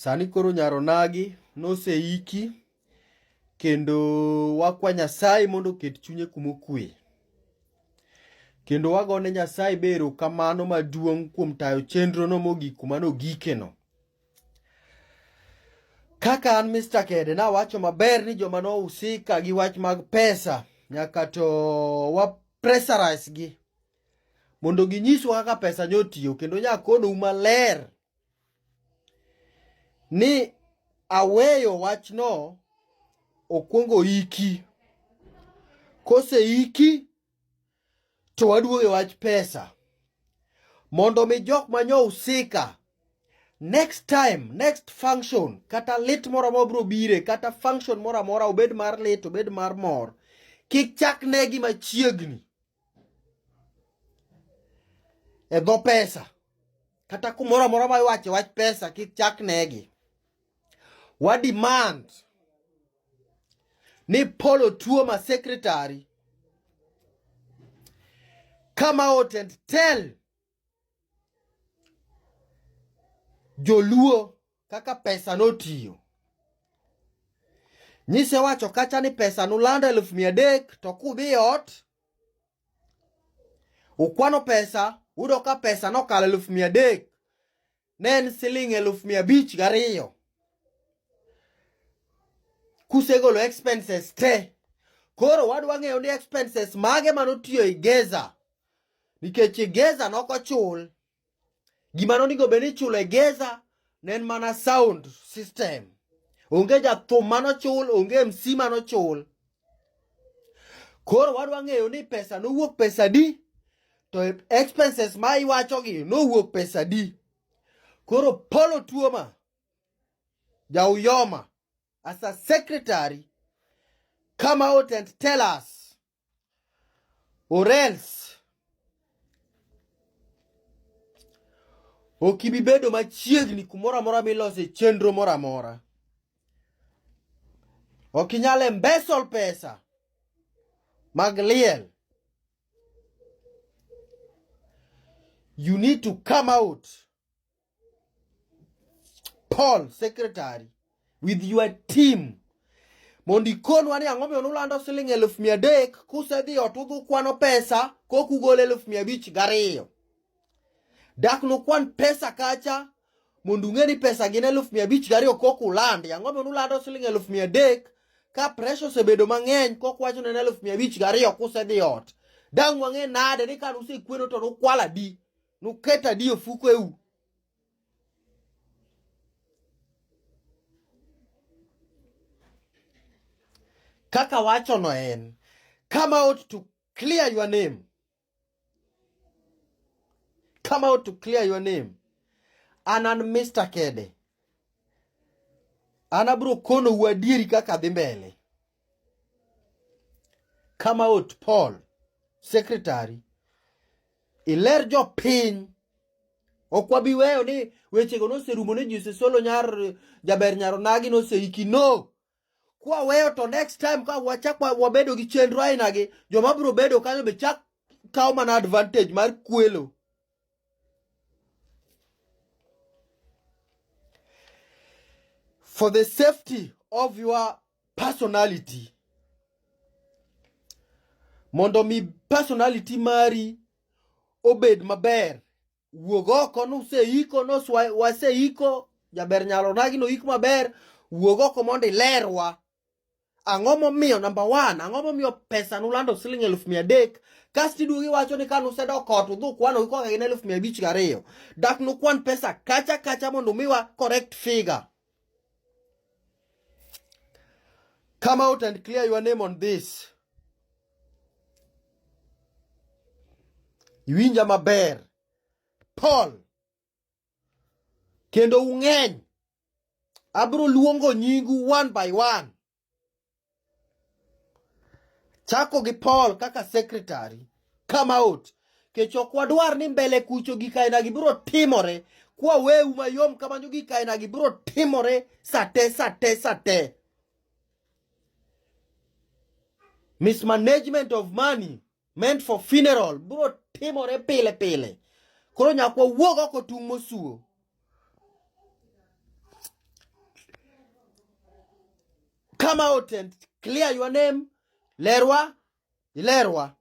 Sani koro nyaronagi noseiki kendo wakwa Nyasaye mondo oket chunye kumokwe. Kendo wagone Nyasaye bero kamano maduong' kuom tayo chenro no mogik kuma nogikeno. Kaka an Mr. Kede nawacho maber ni joma nohusika gi wach mag pesa nyaka to wa pressurize gi mondo ginyiswa kaka pesa nyotiyo, kendo nyakonou maler ni aweyo wachno okwongo iki. Koseiki to waduoge wach pesa mondo mi jok manyo usika next time, next function kata lit moro mobro bire kata function moro amora, obed mar lit obed mar mor, kik chak negi machiegni e dho pesa kata kumoro amora ma iwache wach pesa, kik chak negi. Wa demand ni Paul Otuoma secretary come out and tell Joluo kaka pesa notiyo. Nyise wacho kacha ni pesa nulando 300,000 to kudhi ot ukwano pesa udo ka pesa nokalo 300,000 ne en siling 502. Kusegolo expenses te. Koro wadwa ng'eyo ni expenses mage manotiyo i Geza, nikech i Geza nokochul. Gima nonigo beni chulo e Geza ne en mana sound system. Onge jathum manochul, onge MC manochul. Koro wadwa ng'eyo ni pesa nowuok pesa di, to expenses ma iwachogi nowuok pesa di. Koro Paul Otuoma Jauyoma, as a secretary, come out and tell us, or else okibibedo machiegni kumoro amora milose chenro moro amora. Okinyal mbesol pesa mag liel. You need to come out, Paul secretary, with your team. Mondi konwa ni ang'o miyo nulando siling 300,000 kusedhi ot udhu kwano pesa kokugole 502. Dak nukwan pesa kacha mondo ung'e ni pesa gin 502 kokulandi. Ang'o miyo nulando siling 300,000 ka pressure osebedo mang'eny kokwacho ne 502 kusedhi ot. Dang' wang'e nade ni ka nusekweno to nukwala di, nuketa di ofuko eu. Kaka wacho no en, come out to clear your name. Come out to clear your name. An Mr. Kede. Anabro kono uadiri kaka dhi mbele. Come out, Paul, secretary. Iler jo piny. Okwabiweyo ni wechego noserumo ni jise solo jaber nyaronagi noseiki. No. Kwa weyo to next time ka wachakwa wabedo gi chenro ainagi, joma bro bedo kanyo be chak kao mana advantage mar kwelo. For the safety of your personality, mondo mi personality mari obed maber, wuogoko nuseiko waseiko, jaber nyaronagi no iko maber, wuogoko mondo ilerwa. Ang'o momiyo number 1, ang'o momiyo pesa nulando siling 300,000 kasti duogi wacho ni ka nusedok ot udhu kwano iko kagin 502. Dak nukwan pesa kacha mondo miwa correct figure. Come out and clear your name on this. Iwinja maber, Paul. Kendo ung'eny. Abro luongo nyingu one by one. Chako gi Paul kaka secretary. Come out. Kechok wadwar ni mbele kucho gikaina gibro timore. Kwa weu mayom kamanyo gikaina gibro timore sate. Mismanagement of money meant for funeral bro timore pile. Koro nyakwa wuogo ko tung mosuo. come out and clear your name. Lerwa, ilerwa.